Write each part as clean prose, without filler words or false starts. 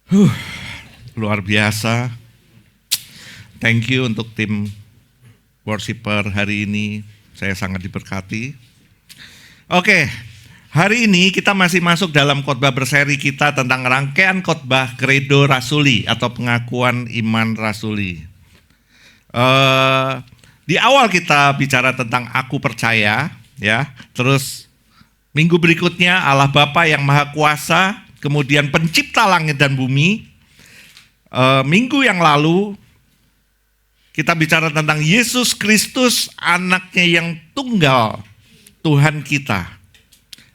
Huh, Luar biasa. Thank you untuk tim worshiper hari ini. Saya sangat diberkati. Oke, hari ini kita masih masuk dalam khotbah berseri kita tentang rangkaian khotbah Credo Rasuli atau pengakuan iman rasuli. Di awal kita bicara tentang aku percaya, ya. Terus minggu berikutnya Allah Bapa yang Maha Kuasa, kemudian pencipta langit dan bumi. Minggu yang lalu kita bicara tentang Yesus Kristus, anaknya yang tunggal, Tuhan kita.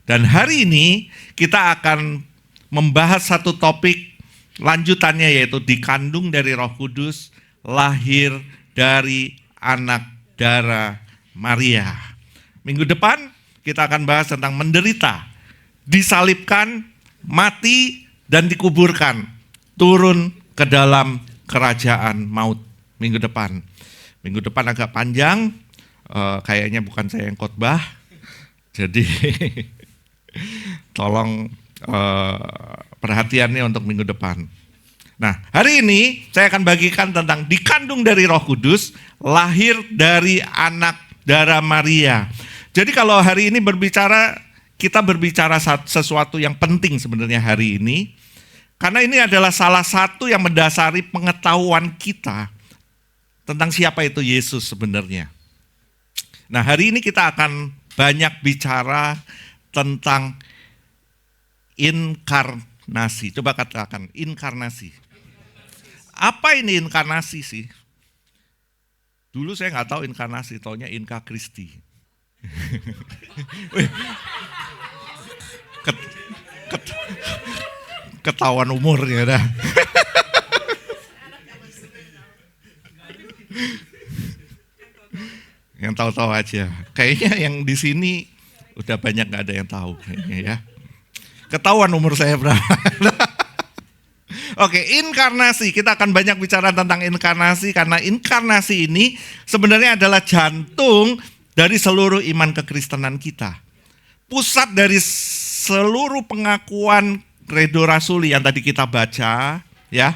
Dan hari ini kita akan membahas satu topik lanjutannya, yaitu dikandung dari Roh Kudus, lahir dari anak darah Maria. Minggu depan kita akan bahas tentang menderita, disalibkan, mati, dan dikuburkan, turun ke dalam kerajaan maut. Minggu depan agak panjang, kayaknya bukan saya yang khotbah, jadi tolong perhatiannya untuk minggu depan. Nah, hari ini saya akan bagikan tentang dikandung dari Roh Kudus, lahir dari anak darah Maria. Jadi kalau hari ini kita berbicara sesuatu yang penting sebenarnya hari ini, karena ini adalah salah satu yang mendasari pengetahuan kita tentang siapa itu Yesus sebenarnya. Nah, hari ini kita akan banyak bicara tentang inkarnasi. Coba katakan inkarnasi. Apa ini inkarnasi sih? Dulu saya nggak tahu inkarnasi, taunya Inka Kristi. Ketahuan umurnya dah. Yang tahu-tahu aja. Kayaknya yang di sini udah banyak nggak ada yang tahu kayaknya ya. Ketahuan umur saya berapa. Oke, inkarnasi. Kita akan banyak bicara tentang inkarnasi karena inkarnasi ini sebenarnya adalah jantung dari seluruh iman kekristenan kita. Pusat dari seluruh pengakuan Credo Rasuli yang tadi kita baca, ya.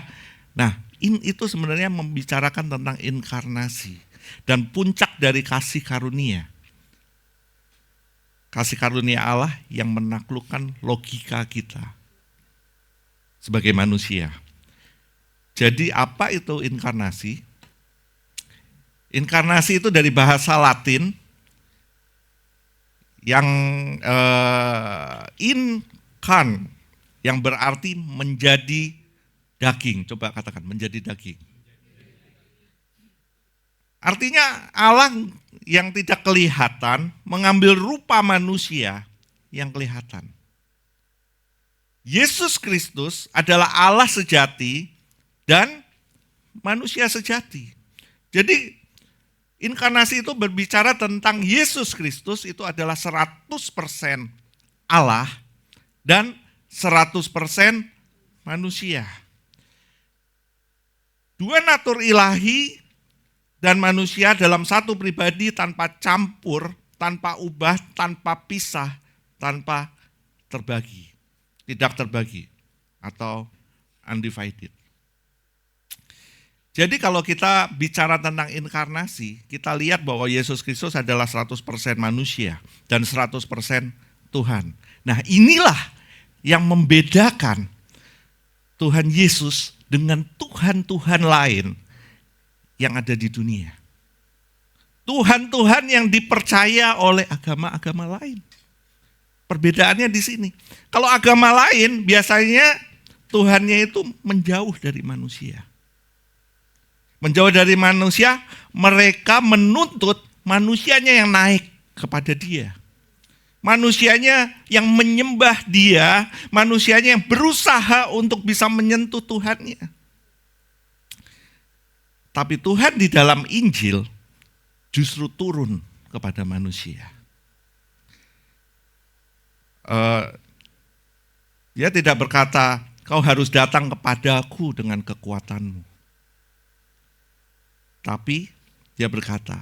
Nah, itu sebenarnya membicarakan tentang inkarnasi dan puncak dari kasih karunia. Kasih karunia Allah yang menaklukkan logika kita sebagai manusia. Jadi apa itu inkarnasi? Inkarnasi itu dari bahasa Latin yang incarn, yang berarti menjadi daging. Coba katakan menjadi daging. Artinya Allah yang tidak kelihatan mengambil rupa manusia yang kelihatan. Yesus Kristus adalah Allah sejati dan manusia sejati. Jadi inkarnasi itu berbicara tentang Yesus Kristus itu adalah 100% Allah dan 100% manusia. Dua natur ilahi dan manusia dalam satu pribadi tanpa campur, tanpa ubah, tanpa pisah, tanpa terbagi. Tidak terbagi atau undivided. Jadi kalau kita bicara tentang inkarnasi, kita lihat bahwa Yesus Kristus adalah 100% manusia dan 100% Tuhan. Nah, inilah yang membedakan Tuhan Yesus dengan Tuhan-Tuhan lain yang ada di dunia. Tuhan-Tuhan yang dipercaya oleh agama-agama lain. Perbedaannya di sini. Kalau agama lain biasanya Tuhannya itu menjauh dari manusia. Menjauh dari manusia, mereka menuntut manusianya yang naik kepada dia. Manusianya yang menyembah dia, manusianya yang berusaha untuk bisa menyentuh Tuhannya. Tapi Tuhan di dalam Injil justru turun kepada manusia. Dia tidak berkata, kau harus datang kepadaku dengan kekuatanmu. Tapi dia berkata,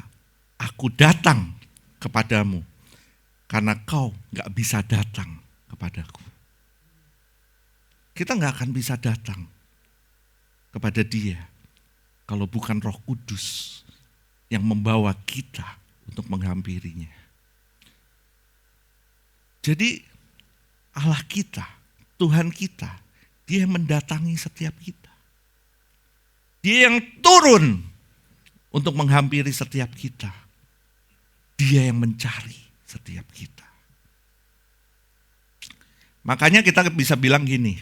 aku datang kepadamu karena kau gak bisa datang kepadaku. Kita gak akan bisa datang kepada Dia kalau bukan Roh Kudus yang membawa kita untuk menghampirinya. Jadi Allah kita, Tuhan kita, Dia yang mendatangi setiap kita. Dia yang turun untuk menghampiri setiap kita. Dia yang mencari setiap kita. Makanya kita bisa bilang gini,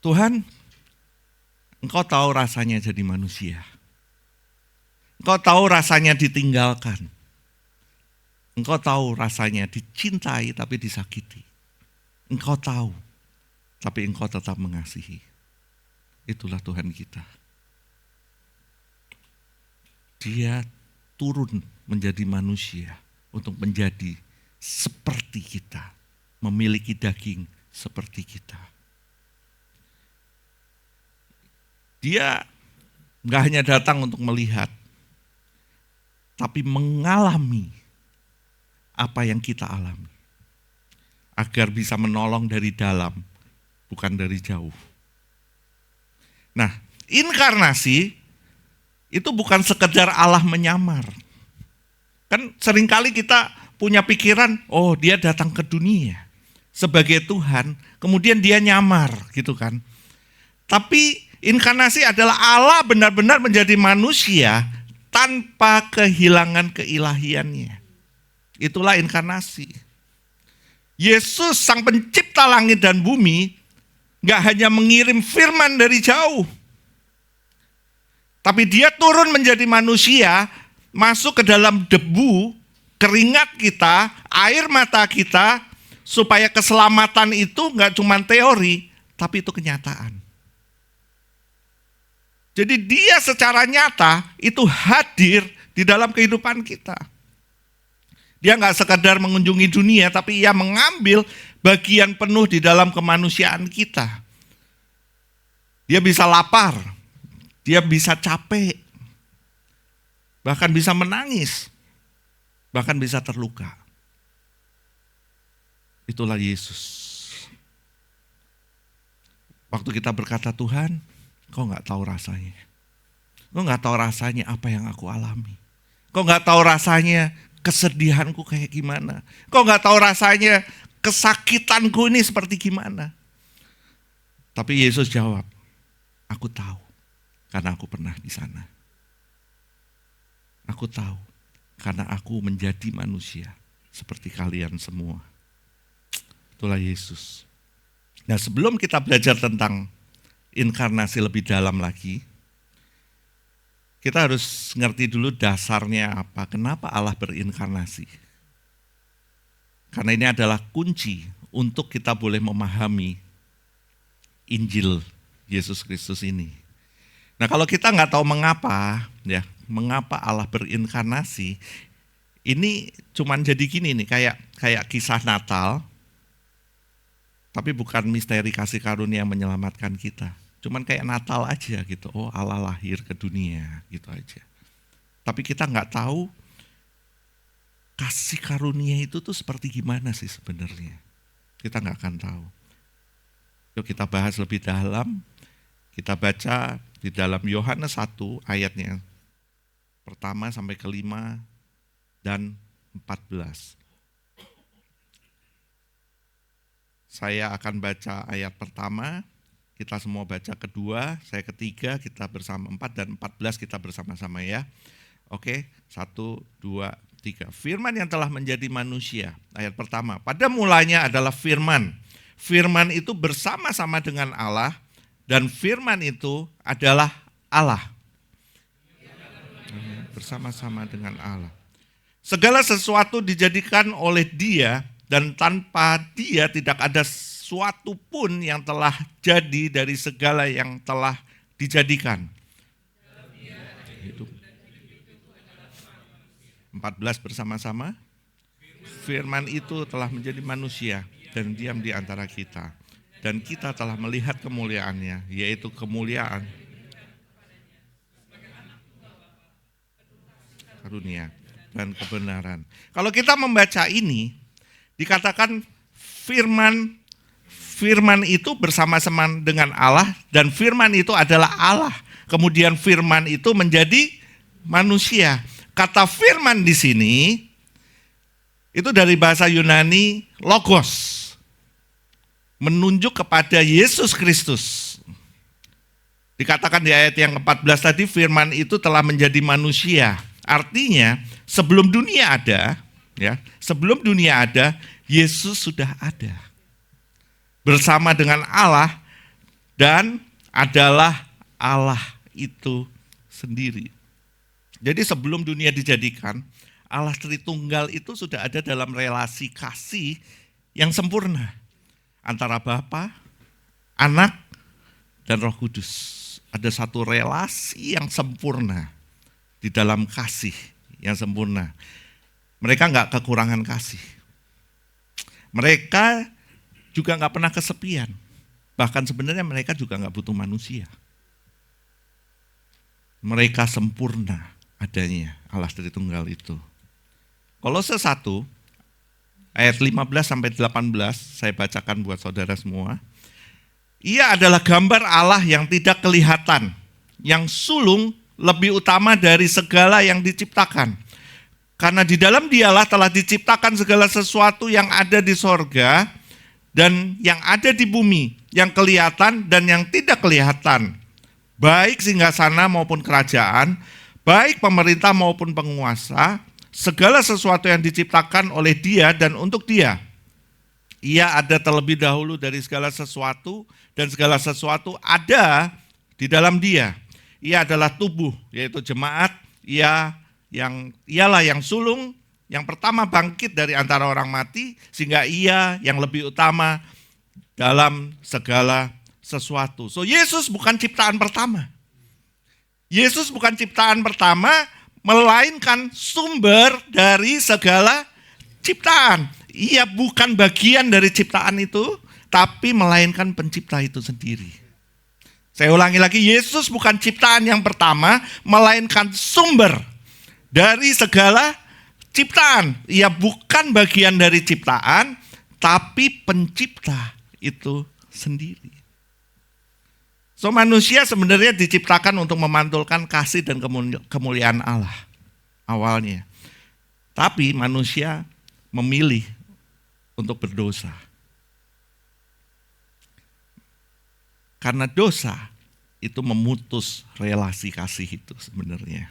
Tuhan, Engkau tahu rasanya jadi manusia. Engkau tahu rasanya ditinggalkan. Engkau tahu rasanya dicintai tapi disakiti. Engkau tahu, tapi Engkau tetap mengasihi. Itulah Tuhan kita. Dia turun menjadi manusia untuk menjadi seperti kita, memiliki daging seperti kita. Dia nggak hanya datang untuk melihat, tapi mengalami apa yang kita alami. Agar bisa menolong dari dalam, bukan dari jauh. Nah, inkarnasi itu bukan sekedar Allah menyamar. Kan seringkali kita punya pikiran, oh dia datang ke dunia sebagai Tuhan, kemudian dia nyamar gitu kan. Tapi inkarnasi adalah Allah benar-benar menjadi manusia tanpa kehilangan keilahiannya. Itulah inkarnasi. Yesus sang pencipta langit dan bumi gak hanya mengirim firman dari jauh. Tapi dia turun menjadi manusia, masuk ke dalam debu, keringat kita, air mata kita, supaya keselamatan itu gak cuma teori, tapi itu kenyataan. Jadi dia secara nyata itu hadir di dalam kehidupan kita. Dia nggak sekadar mengunjungi dunia, tapi ia mengambil bagian penuh di dalam kemanusiaan kita. Dia bisa lapar, dia bisa capek, bahkan bisa menangis, bahkan bisa terluka. Itulah Yesus. Waktu kita berkata, Tuhan, Kau nggak tahu rasanya. Kau nggak tahu rasanya apa yang aku alami. Kau nggak tahu rasanya kesedihanku kayak gimana. Kau nggak tahu rasanya kesakitanku ini seperti gimana. Tapi Yesus jawab, aku tahu karena aku pernah di sana. Aku tahu karena aku menjadi manusia seperti kalian semua. Itulah Yesus. Nah, sebelum kita belajar tentang inkarnasi lebih dalam lagi, kita harus ngerti dulu dasarnya apa, kenapa Allah berinkarnasi. Karena ini adalah kunci untuk kita boleh memahami Injil Yesus Kristus ini. Nah, kalau kita nggak tahu mengapa Allah berinkarnasi, ini cuman jadi gini nih, kayak kisah Natal, tapi bukan misteri kasih karunia yang menyelamatkan kita. Cuman kayak Natal aja gitu, oh Allah lahir ke dunia gitu aja. Tapi kita nggak tahu kasih karunia itu tuh seperti gimana sih sebenarnya. Kita nggak akan tahu. Yuk kita bahas lebih dalam, kita baca di dalam Yohanes 1 ayatnya pertama sampai ke-5 dan 14. Saya akan baca ayat pertama, kita semua baca kedua, saya ketiga, kita bersama 4 dan 14 kita bersama-sama ya. Oke, 1, 2, 3. Firman yang telah menjadi manusia. Ayat pertama, pada mulanya adalah firman. Firman itu bersama-sama dengan Allah dan firman itu adalah Allah. Bersama-sama dengan Allah. Segala sesuatu dijadikan oleh Dia dan tanpa Dia tidak ada suatu pun yang telah jadi dari segala yang telah dijadikan. 14 bersama-sama. Firman itu telah menjadi manusia dan diam di antara kita. Dan kita telah melihat kemuliaannya, yaitu kemuliaan karunia dan kebenaran. Kalau kita membaca ini, dikatakan Firman itu bersama-sama dengan Allah dan firman itu adalah Allah. Kemudian firman itu menjadi manusia. Kata firman di sini itu dari bahasa Yunani logos. Menunjuk kepada Yesus Kristus. Dikatakan di ayat yang ke-14 tadi firman itu telah menjadi manusia. Artinya sebelum dunia ada, ya, sebelum dunia ada, Yesus sudah ada. Bersama dengan Allah dan adalah Allah itu sendiri. Jadi sebelum dunia dijadikan, Allah Tritunggal itu sudah ada dalam relasi kasih yang sempurna antara Bapa, Anak, dan Roh Kudus. Ada satu relasi yang sempurna di dalam kasih yang sempurna. Mereka nggak kekurangan kasih. Mereka juga nggak pernah kesepian. Bahkan sebenarnya mereka juga nggak butuh manusia. Mereka sempurna adanya Allah Tritunggal itu. Kolose 1 ayat 15-18 saya bacakan buat saudara semua. Ia adalah gambar Allah yang tidak kelihatan, yang sulung lebih utama dari segala yang diciptakan. Karena di dalam Dialah telah diciptakan segala sesuatu yang ada di sorga dan yang ada di bumi, yang kelihatan dan yang tidak kelihatan, baik singgasana maupun kerajaan, baik pemerintah maupun penguasa, segala sesuatu yang diciptakan oleh Dia dan untuk Dia. Ia ada terlebih dahulu dari segala sesuatu dan segala sesuatu ada di dalam Dia. Ia adalah tubuh, yaitu jemaat. Ialah yang sulung, yang pertama bangkit dari antara orang mati, sehingga ia yang lebih utama dalam segala sesuatu. So Yesus bukan ciptaan pertama. Yesus bukan ciptaan pertama, melainkan sumber dari segala ciptaan. Ia bukan bagian dari ciptaan itu, tapi melainkan pencipta itu sendiri. Saya ulangi lagi, Yesus bukan ciptaan yang pertama, melainkan sumber dari segala ciptaan. Ia bukan bagian dari ciptaan, tapi pencipta itu sendiri. So manusia sebenarnya diciptakan untuk memantulkan kasih dan kemuliaan Allah awalnya. Tapi manusia memilih untuk berdosa. Karena dosa itu memutus relasi kasih itu sebenarnya.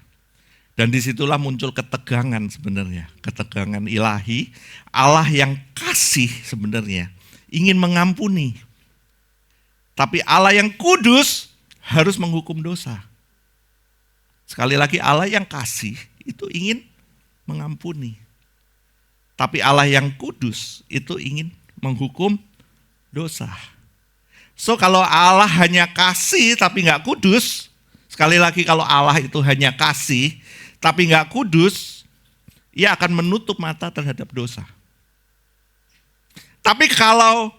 Dan disitulah muncul ketegangan sebenarnya. Ketegangan ilahi, Allah yang kasih sebenarnya ingin mengampuni. Tapi Allah yang kudus harus menghukum dosa. Sekali lagi Allah yang kasih itu ingin mengampuni. Tapi Allah yang kudus itu ingin menghukum dosa. So kalau Allah hanya kasih tapi nggak kudus, sekali lagi kalau Allah itu hanya kasih tapi nggak kudus, ia akan menutup mata terhadap dosa. Tapi kalau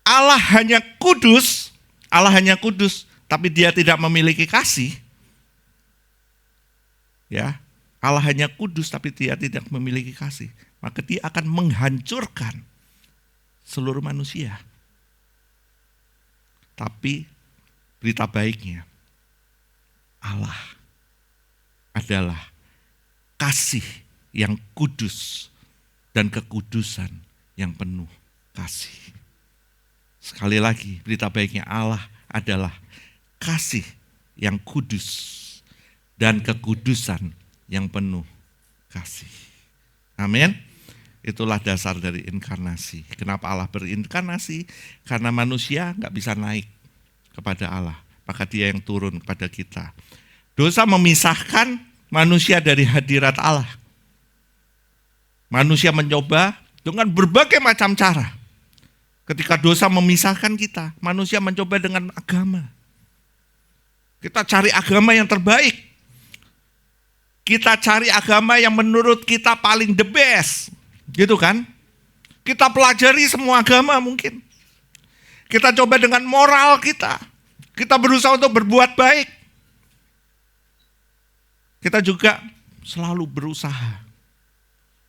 Allah hanya kudus, tapi dia tidak memiliki kasih, ya, Allah hanya kudus tapi dia tidak memiliki kasih, maka dia akan menghancurkan seluruh manusia. Tapi berita baiknya, Allah adalah kasih yang kudus dan kekudusan yang penuh kasih. Sekali lagi, berita baiknya Allah adalah kasih yang kudus dan kekudusan yang penuh kasih. Amin. Itulah dasar dari inkarnasi. Kenapa Allah berinkarnasi? Karena manusia nggak bisa naik kepada Allah, maka Dia yang turun kepada kita. Dosa memisahkan manusia dari hadirat Allah. Manusia mencoba dengan berbagai macam cara. Ketika dosa memisahkan kita, manusia mencoba dengan agama. Kita cari agama yang terbaik. Kita cari agama yang menurut kita paling the best. Gitu kan? Kita pelajari semua agama mungkin. Kita coba dengan moral kita. Kita berusaha untuk berbuat baik. Kita juga selalu berusaha.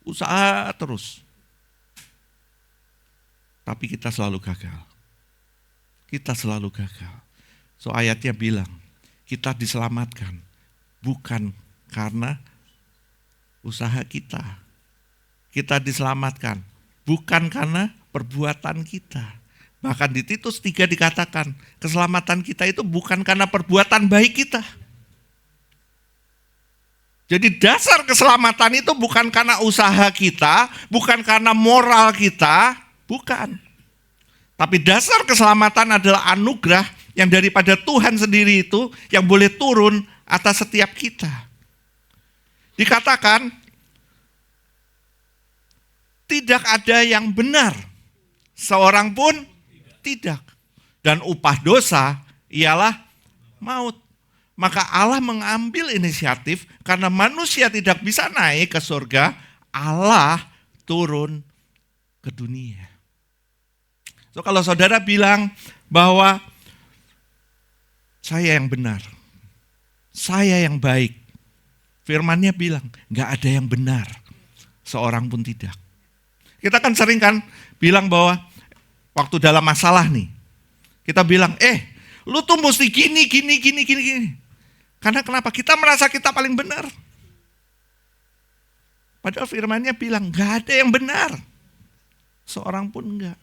Usaha terus. Tapi kita selalu gagal. Kita selalu gagal. So ayatnya bilang, kita diselamatkan bukan karena usaha kita. Kita diselamatkan bukan karena perbuatan kita. Bahkan di Titus 3 dikatakan, keselamatan kita itu bukan karena perbuatan baik kita. Jadi dasar keselamatan itu bukan karena usaha kita, bukan karena moral kita, bukan. Tapi dasar keselamatan adalah anugerah yang daripada Tuhan sendiri itu yang boleh turun atas setiap kita. Dikatakan, tidak ada yang benar, seorang pun tidak. Dan upah dosa ialah maut. Maka Allah mengambil inisiatif karena manusia tidak bisa naik ke surga, Allah turun ke dunia. So kalau saudara bilang bahwa saya yang benar, saya yang baik, firman-Nya bilang gak ada yang benar, seorang pun tidak. Kita kan sering kan bilang bahwa waktu dalam masalah nih, kita bilang lu tuh mesti gini. Karena kenapa? Kita merasa kita paling benar. Padahal firman-Nya bilang gak ada yang benar, seorang pun enggak.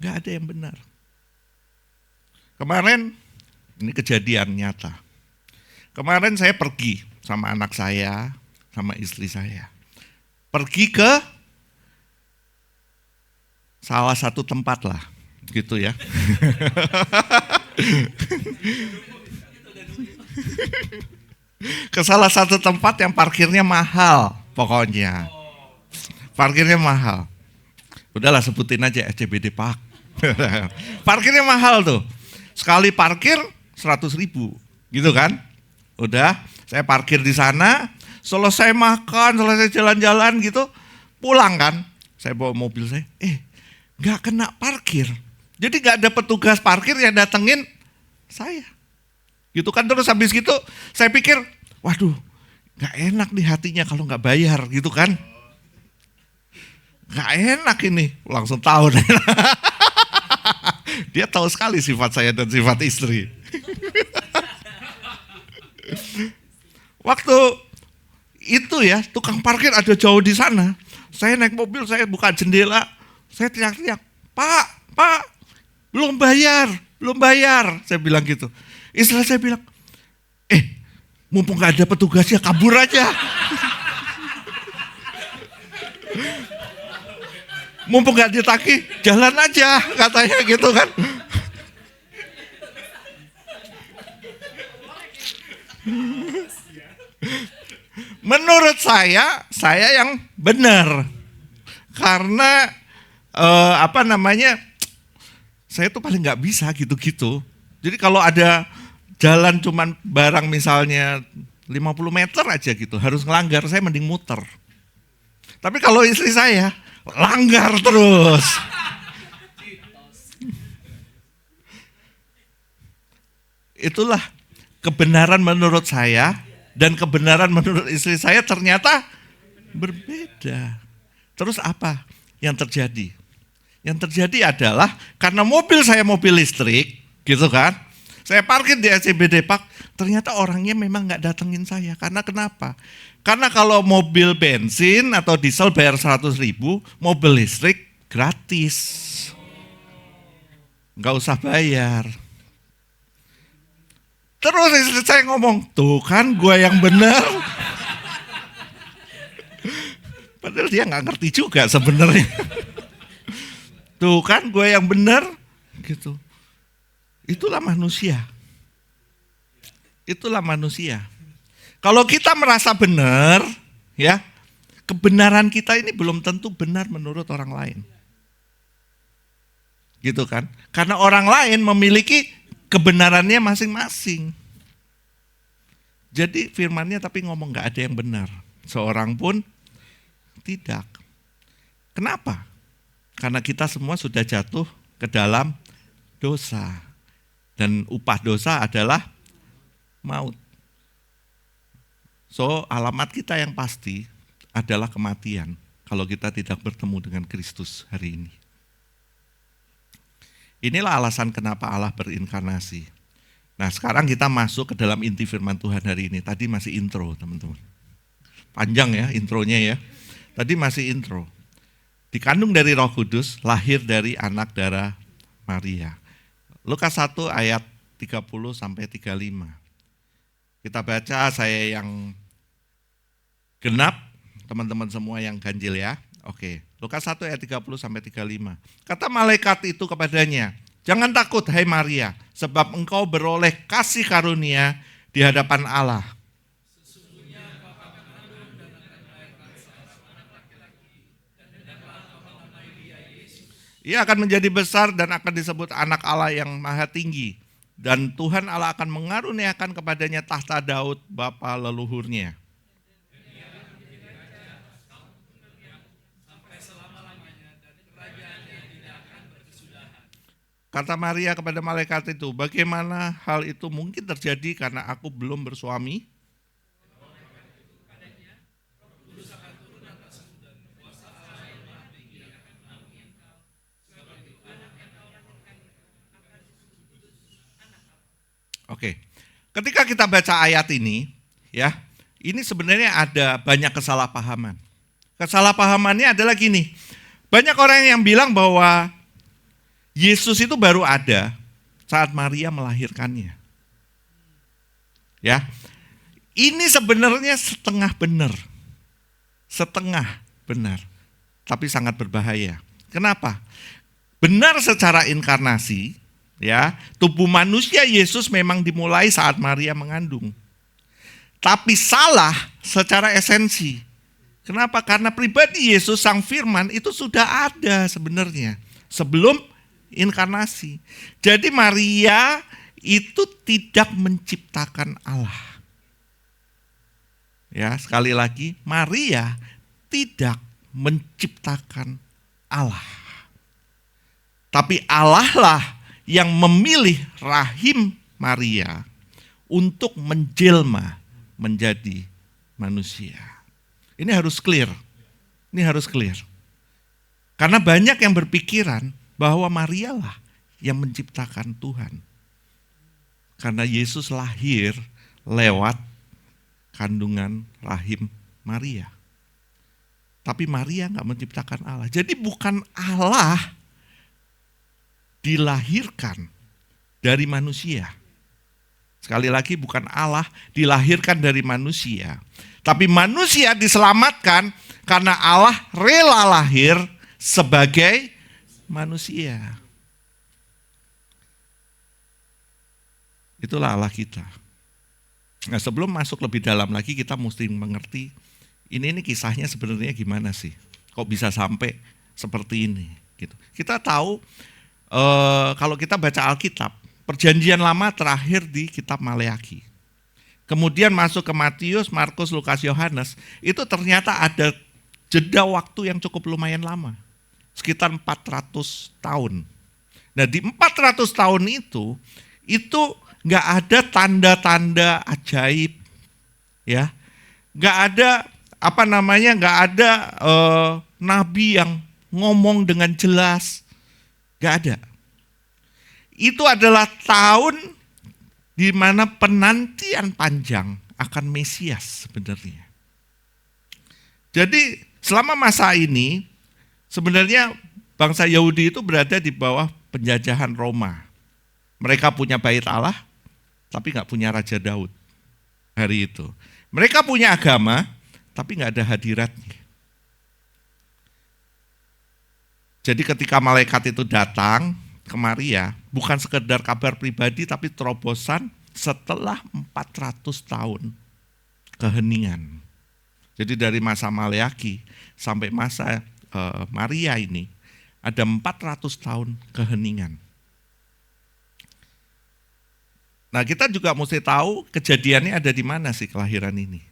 Gak ada yang benar. Kemarin, ini kejadian nyata. Kemarin saya pergi sama anak saya, sama istri saya. Pergi ke salah satu tempat lah, gitu ya. Ke salah satu tempat yang parkirnya mahal, pokoknya. Parkirnya mahal. Udahlah sebutin aja SCBD Park. Parkirnya mahal tuh. Sekali parkir 100.000, gitu kan? Udah, saya parkir di sana, selesai makan, selesai jalan-jalan gitu, pulang kan? Saya bawa mobil saya, nggak kena parkir. Jadi nggak ada petugas parkir yang datengin saya. Gitu kan, terus habis gitu saya pikir, waduh, nggak enak nih hatinya kalau nggak bayar, gitu kan? Nggak enak ini, langsung tahu. Dia tahu sekali sifat saya dan sifat istri. Waktu itu ya, tukang parkir ada jauh di sana. Saya naik mobil, saya buka jendela, saya teriak-teriak, Pak, belum bayar. Saya bilang gitu. Istri saya bilang, mumpung gak ada petugasnya, kabur aja. Mumpung gak ditagih, jalan aja, katanya gitu kan. Menurut saya yang benar. Karena saya tuh paling gak bisa gitu-gitu. Jadi kalau ada jalan cuman barang misalnya 50 meter aja gitu, harus ngelanggar, saya mending muter. Tapi kalau istri saya, langgar terus. Itulah kebenaran menurut saya dan kebenaran menurut istri saya ternyata berbeda. Terus apa yang terjadi? Yang terjadi adalah karena mobil saya mobil listrik, gitu kan? Saya parkir di SCBD Park, ternyata orangnya memang nggak datengin saya. Karena kenapa? Karena kalau mobil bensin atau diesel bayar 100.000, mobil listrik gratis. Nggak usah bayar. Terus istri saya ngomong, tuh kan gue yang benar. Padahal dia nggak ngerti juga sebenarnya. Tuh kan gue yang benar, gitu. Itulah manusia. Itulah manusia. Kalau kita merasa benar, ya, kebenaran kita ini belum tentu benar menurut orang lain. Gitu kan? Karena orang lain memiliki kebenarannya masing-masing. Jadi firman-Nya tapi ngomong gak ada yang benar. Seorang pun tidak. Kenapa? Karena kita semua sudah jatuh ke dalam dosa. Dan upah dosa adalah maut. So alamat kita yang pasti adalah kematian. kalau kita tidak bertemu dengan Kristus hari ini. Inilah alasan kenapa Allah berinkarnasi. Nah, sekarang kita masuk ke dalam inti firman Tuhan hari ini. Tadi masih intro, teman-teman. Panjang ya intronya ya. Tadi masih intro. Dikandung dari Roh Kudus, lahir dari anak darah Maria. Lukas 1 ayat 30 sampai 35. Kita baca, saya yang genap, teman-teman semua yang ganjil ya. Oke, Lukas 1 ayat 30 sampai 35. Kata malaikat itu kepadanya, "Jangan takut hai Maria, sebab engkau beroleh kasih karunia di hadapan Allah. Ia akan menjadi besar dan akan disebut anak Allah yang maha tinggi. Dan Tuhan Allah akan mengaruniakan kepadanya tahta Daud bapa leluhurnya. Kata Maria kepada malaikat itu, bagaimana hal itu mungkin terjadi karena aku belum bersuami? Oke, ketika kita baca ayat ini, ya, ini sebenarnya ada banyak kesalahpahaman. Kesalahpahamannya adalah gini, banyak orang yang bilang bahwa Yesus itu baru ada saat Maria melahirkannya. Ya, ini sebenarnya setengah benar, tapi sangat berbahaya. Kenapa? Benar secara inkarnasi, ya, tubuh manusia Yesus memang dimulai saat Maria mengandung. Tapi salah secara esensi. Kenapa? Karena pribadi Yesus Sang Firman itu sudah ada sebenarnya sebelum inkarnasi. Jadi Maria itu tidak menciptakan Allah. Ya, sekali lagi, Maria tidak menciptakan Allah. Tapi Allah lah yang memilih rahim Maria untuk menjelma menjadi manusia. Ini harus clear. Karena banyak yang berpikiran bahwa Maria lah yang menciptakan Tuhan. Karena Yesus lahir lewat kandungan rahim Maria. Tapi Maria enggak menciptakan Allah. Jadi bukan Allah dilahirkan dari manusia. Sekali lagi, bukan Allah dilahirkan dari manusia. Tapi manusia diselamatkan karena Allah rela lahir sebagai manusia. Itulah Allah kita. Nah, sebelum masuk lebih dalam lagi, kita mesti mengerti ini kisahnya sebenarnya gimana sih? Kok bisa sampai seperti ini? Gitu. Kita tahu kalau kita baca Alkitab, Perjanjian Lama terakhir di kitab Maleakhi. Kemudian masuk ke Matius, Markus, Lukas, Yohanes, itu ternyata ada jeda waktu yang cukup lumayan lama. Sekitar 400 tahun. Nah, di 400 tahun itu nggak ada tanda-tanda ajaib, ya, nggak ada nggak ada nabi yang ngomong dengan jelas, nggak ada. Itu adalah tahun di mana penantian panjang akan Mesias sebenarnya. Jadi selama masa ini sebenarnya bangsa Yahudi itu berada di bawah penjajahan Roma. Mereka punya bait Allah, tapi nggak punya Raja Daud hari itu. Mereka punya agama, tapi nggak ada hadiratnya. Jadi ketika malaikat itu datang ke Maria, bukan sekedar kabar pribadi, tapi terobosan setelah 400 tahun keheningan. Jadi dari masa Maleakhi sampai masa Maria ini, ada 400 tahun keheningan. Nah, kita juga mesti tahu kejadiannya ada di mana sih kelahiran ini.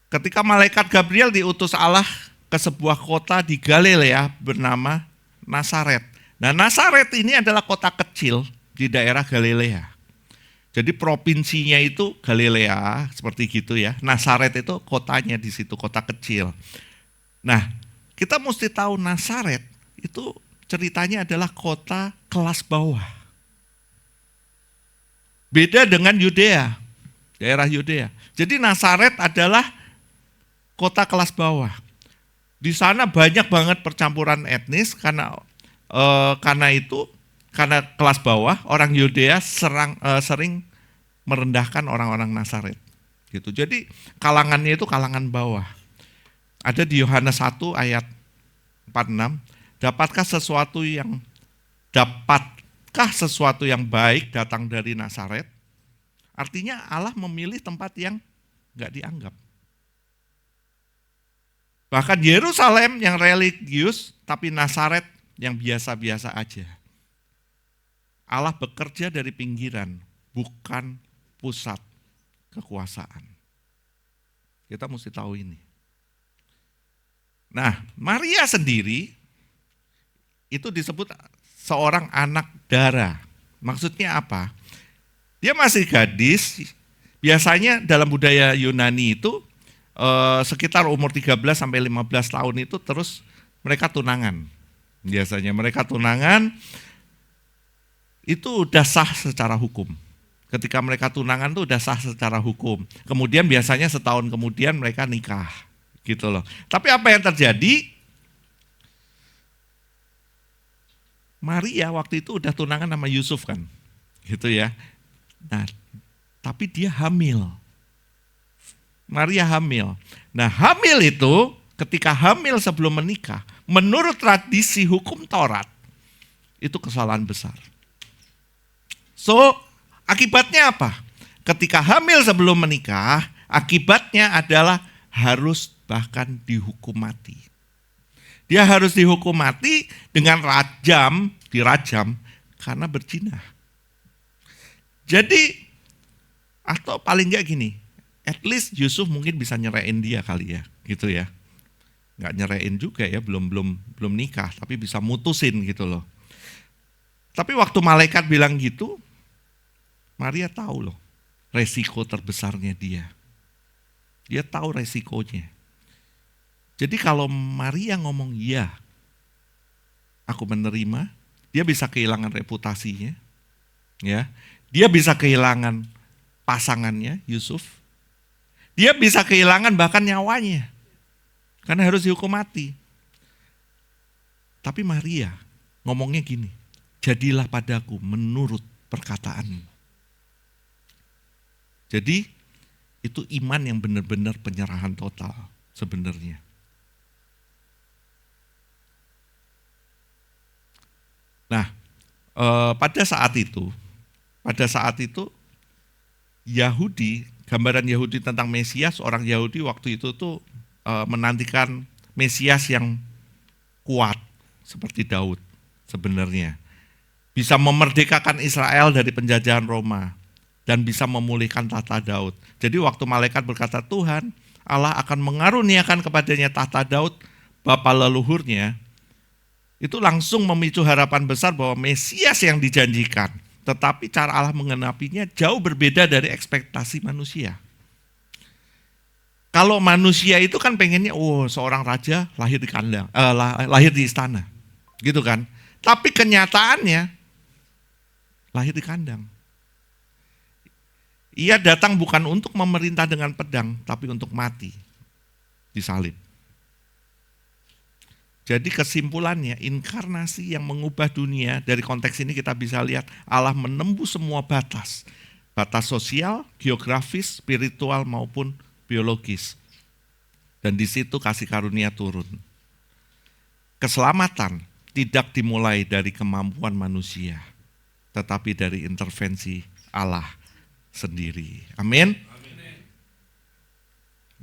Ketika malaikat Gabriel diutus Allah ke sebuah kota di Galilea bernama Nazaret. Nah, Nazaret ini adalah kota kecil di daerah Galilea. Jadi provinsinya itu Galilea, seperti gitu ya. Nazaret itu kotanya di situ, kota kecil. Nah, kita mesti tahu Nazaret itu ceritanya adalah kota kelas bawah. Beda dengan Yudea, daerah Yudea. Jadi Nazaret adalah kota kelas bawah. Di sana banyak banget percampuran etnis karena kelas bawah orang Yudea sering merendahkan orang-orang Nazaret. Gitu. Jadi kalangannya itu kalangan bawah. Ada di Yohanes 1 ayat 46, dapatkah sesuatu yang baik datang dari Nazaret? Artinya Allah memilih tempat yang enggak dianggap. Bahkan Yerusalem yang religius, tapi Nazaret yang biasa-biasa aja. Allah bekerja dari pinggiran, bukan pusat kekuasaan. Kita mesti tahu ini. Nah, Maria sendiri itu disebut seorang anak dara. Maksudnya apa? Dia masih gadis, biasanya dalam budaya Yunani itu sekitar umur 13 sampai 15 tahun itu terus mereka tunangan. Biasanya mereka tunangan itu udah sah secara hukum. Ketika mereka tunangan itu udah sah secara hukum. Kemudian biasanya setahun kemudian mereka nikah. Gitu loh. Tapi apa yang terjadi? Maria waktu itu udah tunangan sama Yusuf kan. Gitu ya. Nah, tapi dia hamil. Maria hamil. Nah, hamil itu ketika hamil sebelum menikah, menurut tradisi hukum Taurat, itu kesalahan besar. So, akibatnya apa? Ketika hamil sebelum menikah, akibatnya adalah harus bahkan dihukum mati. Dia harus dihukum mati dengan dirajam karena berzina. Jadi, atau paling enggak gini, at least Yusuf mungkin bisa nyerain dia kali ya, gitu ya. Enggak nyerain juga ya, belum nikah, tapi bisa mutusin gitu loh. Tapi waktu malaikat bilang gitu, Maria tahu loh resiko terbesarnya dia. Dia tahu resikonya. Jadi kalau Maria ngomong iya, aku menerima, dia bisa kehilangan reputasinya, ya. Dia bisa kehilangan pasangannya Yusuf. Dia bisa kehilangan bahkan nyawanya, karena harus dihukum mati. Tapi Maria ngomongnya gini, jadilah padaku menurut perkataanmu. Jadi itu iman yang benar-benar penyerahan total sebenarnya. Nah, pada saat itu Yahudi, gambaran Yahudi tentang Mesias, orang Yahudi waktu itu tuh menantikan Mesias yang kuat seperti Daud sebenarnya. Bisa memerdekakan Israel dari penjajahan Roma dan bisa memulihkan tahta Daud. Jadi waktu malaikat berkata Tuhan Allah akan mengaruniakan kepadanya tahta Daud bapa leluhurnya, itu langsung memicu harapan besar bahwa Mesias yang dijanjikan. Tetapi cara Allah mengenapinya jauh berbeda dari ekspektasi manusia. Kalau manusia itu kan pengennya, seorang raja lahir di kandang, lahir di istana, gitu kan. Tapi kenyataannya lahir di kandang. Ia datang bukan untuk memerintah dengan pedang, tapi untuk mati, disalib. Jadi kesimpulannya, inkarnasi yang mengubah dunia, dari konteks ini kita bisa lihat Allah menembus semua batas. Batas sosial, geografis, spiritual maupun biologis. Dan di situ kasih karunia turun. Keselamatan tidak dimulai dari kemampuan manusia, tetapi dari intervensi Allah sendiri. Amin.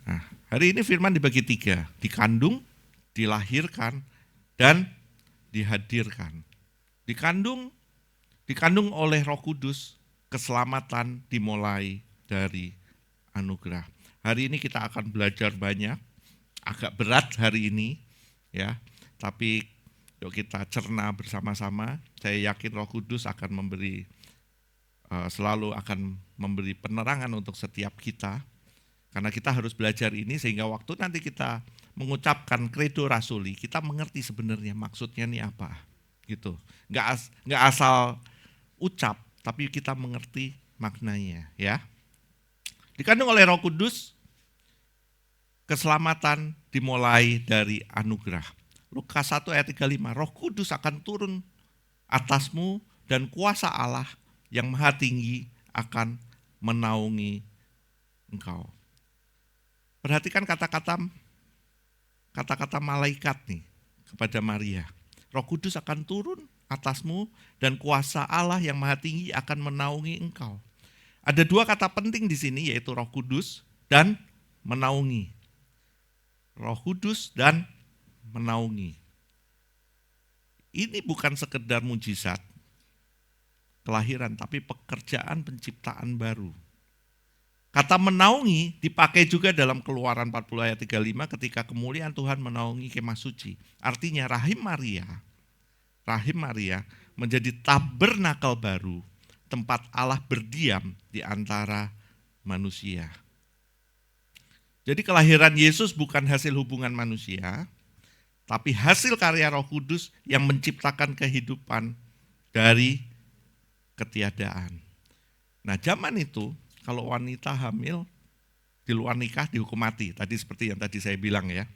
Nah, hari ini firman dibagi 3, dikandung, dilahirkan, dan dihadirkan. Dikandung oleh Roh Kudus, keselamatan dimulai dari anugerah. Hari ini kita akan belajar banyak, agak berat hari ini, ya. Tapi yuk kita cerna bersama-sama. Saya yakin Roh Kudus akan memberi selalu akan memberi penerangan untuk setiap kita. Karena kita harus belajar ini sehingga waktu nanti kita mengucapkan credo rasuli, kita mengerti sebenarnya maksudnya ini apa. Gitu. Nggak asal ucap, tapi kita mengerti maknanya, ya. Dikandung oleh Roh Kudus, keselamatan dimulai dari anugerah. Lukas 1 ayat 35, Roh Kudus akan turun atasmu dan kuasa Allah yang maha tinggi akan menaungi engkau. Perhatikan kata-kata malaikat nih kepada Maria. Roh Kudus akan turun atasmu dan kuasa Allah yang maha tinggi akan menaungi engkau. Ada dua kata penting di sini, yaitu Roh Kudus dan menaungi. Roh Kudus dan menaungi. Ini bukan sekedar mujizat kelahiran, tapi pekerjaan penciptaan baru. Kata menaungi dipakai juga dalam Keluaran 40 ayat 35 ketika kemuliaan Tuhan menaungi kemah suci. Artinya rahim Maria menjadi tabernakel baru, tempat Allah berdiam di antara manusia. Jadi kelahiran Yesus bukan hasil hubungan manusia, tapi hasil karya Roh Kudus yang menciptakan kehidupan dari ketiadaan. Nah, zaman itu kalau wanita hamil di luar nikah dihukum mati. Tadi seperti yang tadi saya bilang ya.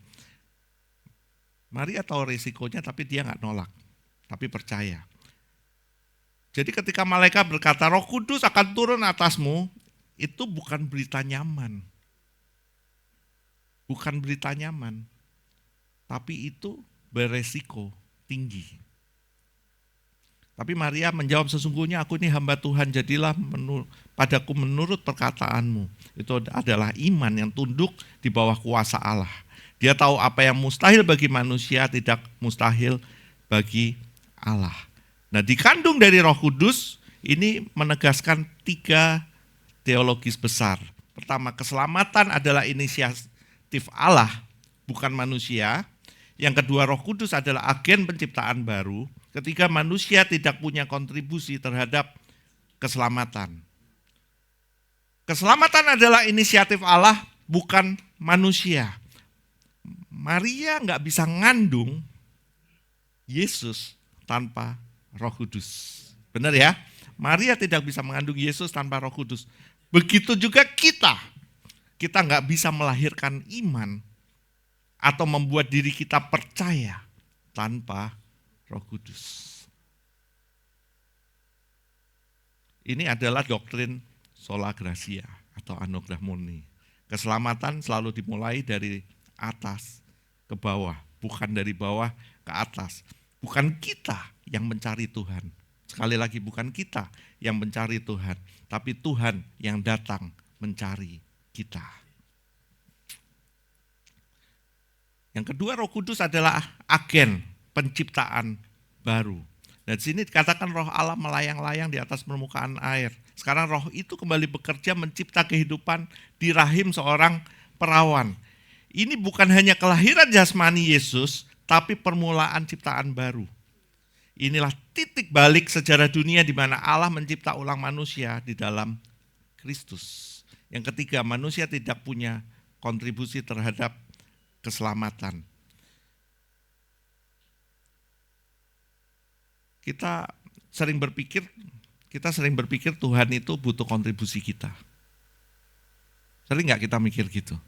Maria tahu risikonya tapi dia nggak nolak. Tapi percaya. Jadi ketika malaikat berkata Roh Kudus akan turun atasmu, itu bukan berita nyaman. Bukan berita nyaman. Tapi itu beresiko tinggi. Tapi Maria menjawab, sesungguhnya aku ini hamba Tuhan, jadilah padaku menurut perkataanmu. Itu adalah iman yang tunduk di bawah kuasa Allah. Dia tahu apa yang mustahil bagi manusia, tidak mustahil bagi Allah. Nah, dikandung dari Roh Kudus, ini menegaskan 3 teologis besar. Pertama, keselamatan adalah inisiatif Allah, bukan manusia. Yang kedua, Roh Kudus adalah agen penciptaan baru. Ketika manusia tidak punya kontribusi terhadap keselamatan. Keselamatan adalah inisiatif Allah, bukan manusia. Maria nggak bisa ngandung Yesus tanpa Roh Kudus. Benar ya? Maria tidak bisa mengandung Yesus tanpa Roh Kudus. Begitu juga kita. Kita nggak bisa melahirkan iman atau membuat diri kita percaya tanpa Roh Kudus. Ini adalah doktrin sola gratia atau anugerah murni. Keselamatan selalu dimulai dari atas ke bawah, bukan dari bawah ke atas. Bukan kita yang mencari Tuhan. Sekali lagi, bukan kita yang mencari Tuhan, tapi Tuhan yang datang mencari kita. Yang kedua, Roh Kudus adalah agen penciptaan baru. Dan di sini dikatakan roh Allah melayang-layang di atas permukaan air. Sekarang roh itu kembali bekerja mencipta kehidupan di rahim seorang perawan. Ini bukan hanya kelahiran jasmani Yesus, tapi permulaan ciptaan baru. Inilah titik balik sejarah dunia di mana Allah mencipta ulang manusia di dalam Kristus. Yang ketiga, manusia tidak punya kontribusi terhadap keselamatan. Kita sering berpikir Tuhan itu butuh kontribusi kita. Sering nggak kita mikir gitu?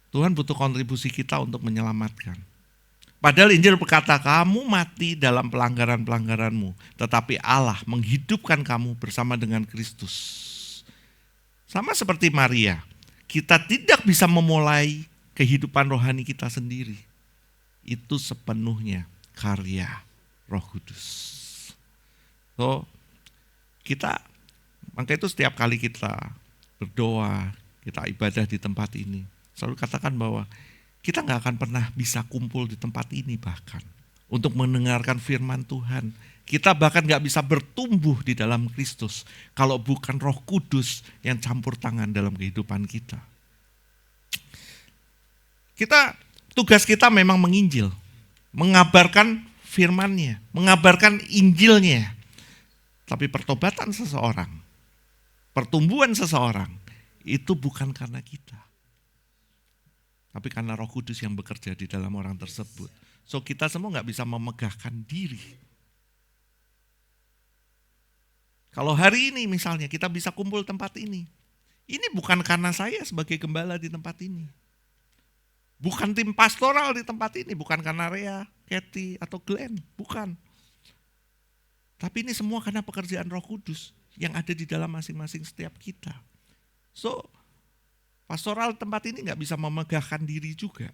Tuhan butuh kontribusi kita untuk menyelamatkan. Padahal Injil berkata, kamu mati dalam pelanggaran-pelanggaranmu, tetapi Allah menghidupkan kamu bersama dengan Kristus. Sama seperti Maria, kita tidak bisa memulai kehidupan rohani kita sendiri. Itu sepenuhnya karya Roh Kudus. So, maka itu setiap kali kita berdoa, kita ibadah di tempat ini, selalu katakan bahwa kita nggak akan pernah bisa kumpul di tempat ini bahkan untuk mendengarkan firman Tuhan. Kita bahkan nggak bisa bertumbuh di dalam Kristus kalau bukan Roh Kudus yang campur tangan dalam kehidupan kita. Tugas kita memang menginjil, mengabarkan firman-Nya, mengabarkan Injilnya. Tapi pertobatan seseorang pertumbuhan seseorang itu bukan karena kita, tapi karena Roh Kudus yang bekerja di dalam orang tersebut. So kita semua nggak bisa memegahkan diri. Kalau hari ini misalnya kita bisa kumpul tempat ini bukan karena saya sebagai gembala di tempat ini. Bukan tim pastoral di tempat ini, bukan karena Rea, Kathy, atau Glenn, bukan. Tapi ini semua karena pekerjaan Roh Kudus yang ada di dalam masing-masing setiap kita. So, pastoral tempat ini nggak bisa memegahkan diri juga.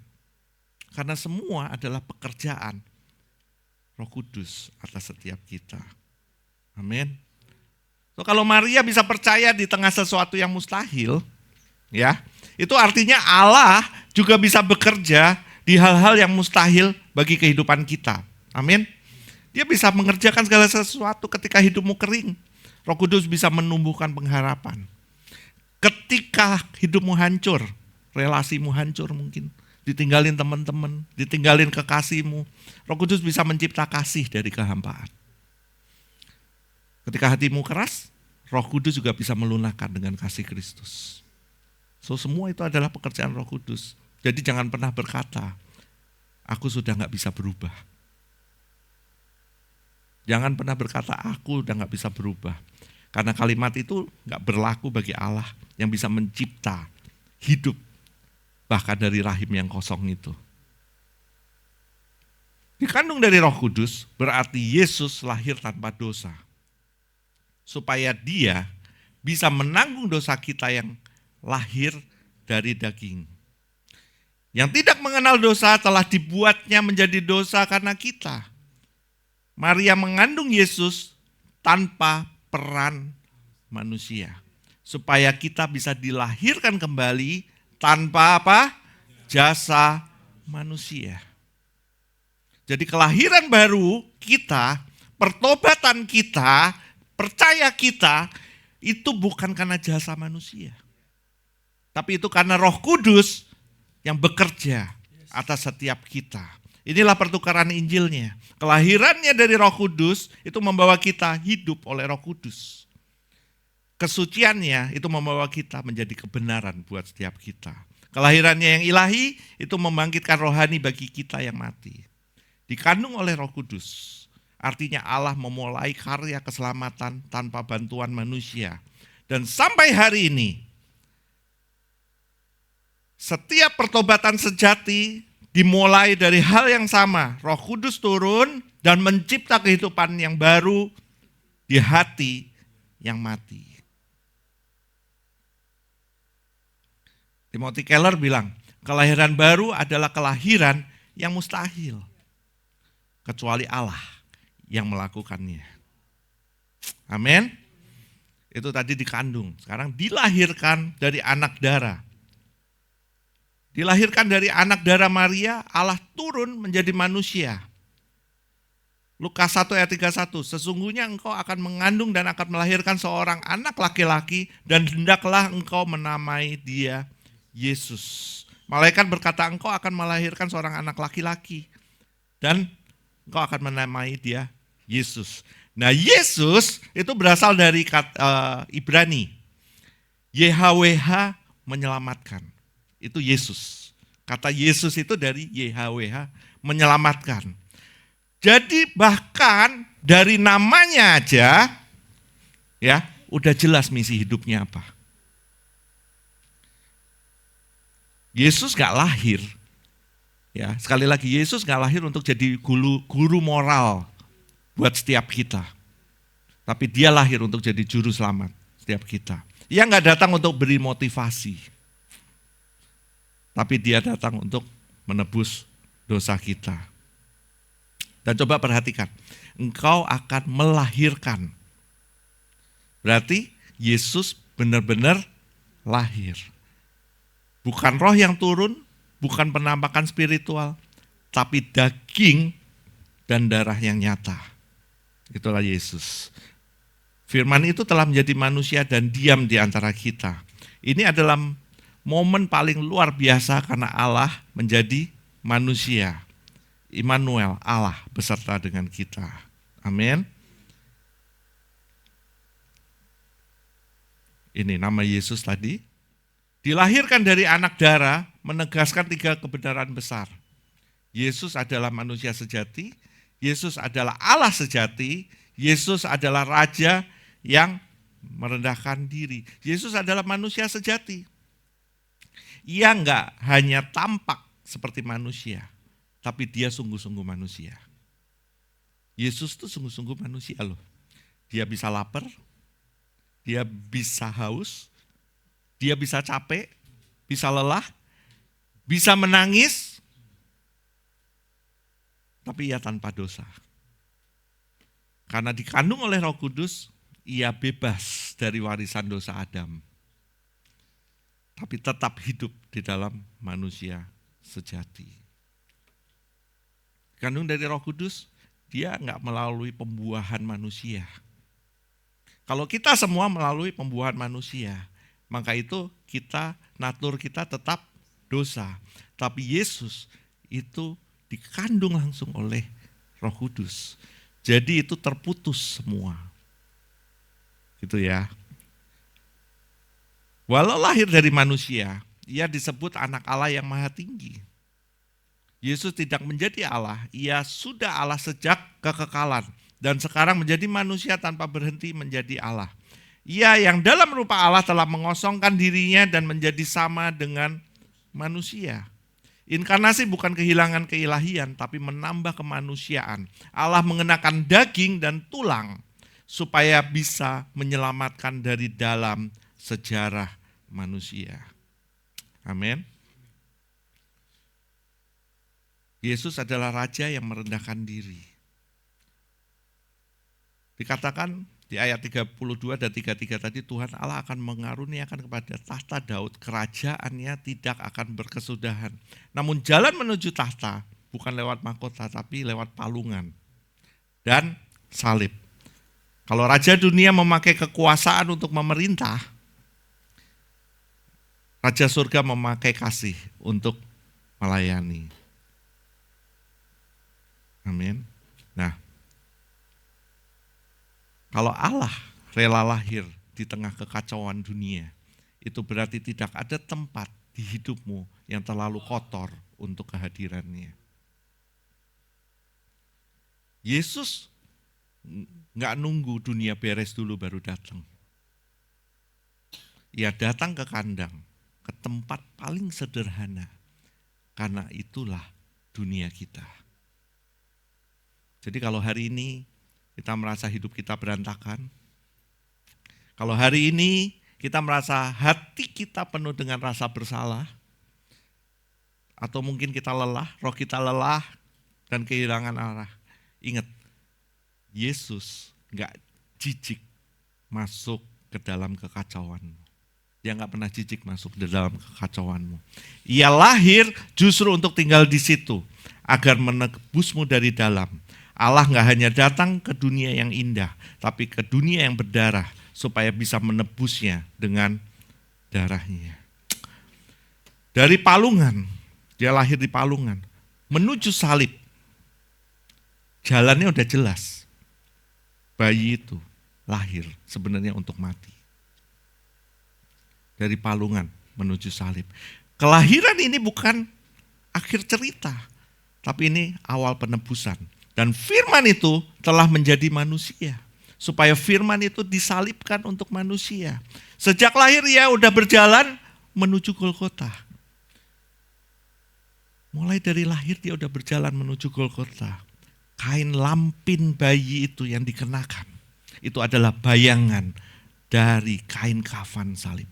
Karena semua adalah pekerjaan Roh Kudus atas setiap kita. Amin. So, kalau Maria bisa percaya di tengah sesuatu yang mustahil, ya, itu artinya Allah juga bisa bekerja di hal-hal yang mustahil bagi kehidupan kita. Amin. Dia bisa mengerjakan segala sesuatu ketika hidupmu kering. Roh Kudus bisa menumbuhkan pengharapan. Ketika hidupmu hancur, relasimu hancur mungkin, ditinggalin teman-teman, ditinggalin kekasihmu, Roh Kudus bisa mencipta kasih dari kehampaan. Ketika hatimu keras, Roh Kudus juga bisa melunakkan dengan kasih Kristus. So semua itu adalah pekerjaan Roh Kudus. Jadi jangan pernah berkata, aku sudah gak bisa berubah. Jangan pernah berkata, aku udah gak bisa berubah. Karena kalimat itu gak berlaku bagi Allah yang bisa mencipta hidup bahkan dari rahim yang kosong itu. Dikandung dari Roh Kudus berarti Yesus lahir tanpa dosa. Supaya dia bisa menanggung dosa kita yang lahir dari daging. Yang tidak mengenal dosa telah dibuatnya menjadi dosa karena kita. Maria mengandung Yesus tanpa peran manusia. Supaya kita bisa dilahirkan kembali tanpa apa? Jasa manusia. Jadi kelahiran baru kita, pertobatan kita, percaya kita, itu bukan karena jasa manusia. Tapi itu karena Roh Kudus yang bekerja atas setiap kita. Inilah pertukaran Injilnya. Kelahirannya dari Roh Kudus itu membawa kita hidup oleh Roh Kudus. Kesuciannya itu membawa kita menjadi kebenaran buat setiap kita. Kelahirannya yang ilahi itu membangkitkan rohani bagi kita yang mati. Dikandung oleh Roh Kudus. Artinya Allah memulai karya keselamatan tanpa bantuan manusia. Dan sampai hari ini, setiap pertobatan sejati dimulai dari hal yang sama. Roh Kudus turun dan mencipta kehidupan yang baru di hati yang mati. Timothy Keller bilang, kelahiran baru adalah kelahiran yang mustahil. Kecuali Allah yang melakukannya. Amin. Itu tadi dikandung. Sekarang dilahirkan dari anak darah. Dilahirkan dari anak darah Maria, Allah turun menjadi manusia. Lukas 1 ayat 31, sesungguhnya engkau akan mengandung dan akan melahirkan seorang anak laki-laki dan hendaklah engkau menamai dia Yesus. Malaikat berkata engkau akan melahirkan seorang anak laki-laki dan engkau akan menamai dia Yesus. Nah Yesus itu berasal dari Ibrani. YHWH menyelamatkan. Itu Yesus. Kata Yesus itu dari YHWH menyelamatkan. Jadi bahkan dari namanya aja ya udah jelas misi hidupnya apa. Yesus gak lahir. Ya, sekali lagi Yesus gak lahir untuk jadi guru moral buat setiap kita. Tapi dia lahir untuk jadi juru selamat setiap kita. Dia gak datang untuk beri motivasi. Tapi dia datang untuk menebus dosa kita. Dan coba perhatikan, engkau akan melahirkan. Berarti Yesus benar-benar lahir. Bukan roh yang turun, bukan penampakan spiritual, tapi daging dan darah yang nyata. Itulah Yesus. Firman itu telah menjadi manusia dan diam di antara kita. Ini adalah momen paling luar biasa karena Allah menjadi manusia. Immanuel, Allah beserta dengan kita. Amin. ini nama Yesus tadi, dilahirkan dari anak darah, menegaskan 3 kebenaran besar. Yesus adalah manusia sejati, Yesus adalah Allah sejati, Yesus adalah Raja yang merendahkan diri. Yesus adalah manusia sejati. Ia enggak hanya tampak seperti manusia, tapi dia sungguh-sungguh manusia. Yesus itu sungguh-sungguh manusia loh. Dia bisa lapar, dia bisa haus, dia bisa capek, bisa lelah, bisa menangis, tapi ia tanpa dosa. Karena dikandung oleh Roh Kudus, ia bebas dari warisan dosa Adam. Tapi tetap hidup di dalam manusia sejati. Dikandung dari Roh Kudus, dia enggak melalui pembuahan manusia. Kalau kita semua melalui pembuahan manusia, maka itu natur kita tetap dosa. Tapi Yesus itu dikandung langsung oleh Roh Kudus. Jadi itu terputus semua. Gitu ya. Walau lahir dari manusia, ia disebut anak Allah yang maha tinggi. Yesus tidak menjadi Allah, ia sudah Allah sejak kekekalan. Dan sekarang menjadi manusia tanpa berhenti menjadi Allah. Ia yang dalam rupa Allah telah mengosongkan dirinya dan menjadi sama dengan manusia. Inkarnasi bukan kehilangan keilahian, tapi menambah kemanusiaan. Allah mengenakan daging dan tulang supaya bisa menyelamatkan dari dalam sejarah manusia. Amin. Yesus adalah Raja yang merendahkan diri. Dikatakan di ayat 32 dan 33 tadi, Tuhan Allah akan mengaruniakan kepada tahta Daud, kerajaannya tidak akan berkesudahan. Namun jalan menuju tahta bukan lewat mahkota, tapi lewat palungan dan salib. Kalau Raja dunia memakai kekuasaan untuk memerintah, Raja surga memakai kasih untuk melayani. Amin. Nah, kalau Allah rela lahir di tengah kekacauan dunia, itu berarti tidak ada tempat di hidupmu yang terlalu kotor untuk kehadirannya. Yesus nggak nunggu dunia beres dulu baru datang. Ia datang ke kandang, ke tempat paling sederhana, karena itulah dunia kita. Jadi kalau hari ini kita merasa hidup kita berantakan, kalau hari ini kita merasa hati kita penuh dengan rasa bersalah, atau mungkin kita lelah, roh kita lelah dan kehilangan arah, ingat, Yesus gak jijik masuk ke dalam kekacauanmu. Dia gak pernah jijik masuk ke dalam kekacauanmu. Ia lahir justru untuk tinggal di situ, agar menebusmu dari dalam. Allah gak hanya datang ke dunia yang indah, tapi ke dunia yang berdarah, supaya bisa menebusnya dengan darahnya. Dari palungan, dia lahir di palungan, menuju salib. Jalannya udah jelas. Bayi itu lahir sebenarnya untuk mati. Dari palungan menuju salib. Kelahiran ini bukan akhir cerita, tapi ini awal penebusan. Dan firman itu telah menjadi manusia. Supaya firman itu disalibkan untuk manusia. Sejak lahir ia udah berjalan menuju Golgota. Mulai dari lahir dia udah berjalan menuju Golgota. Kain lampin bayi itu yang dikenakan, itu adalah bayangan dari kain kafan salib.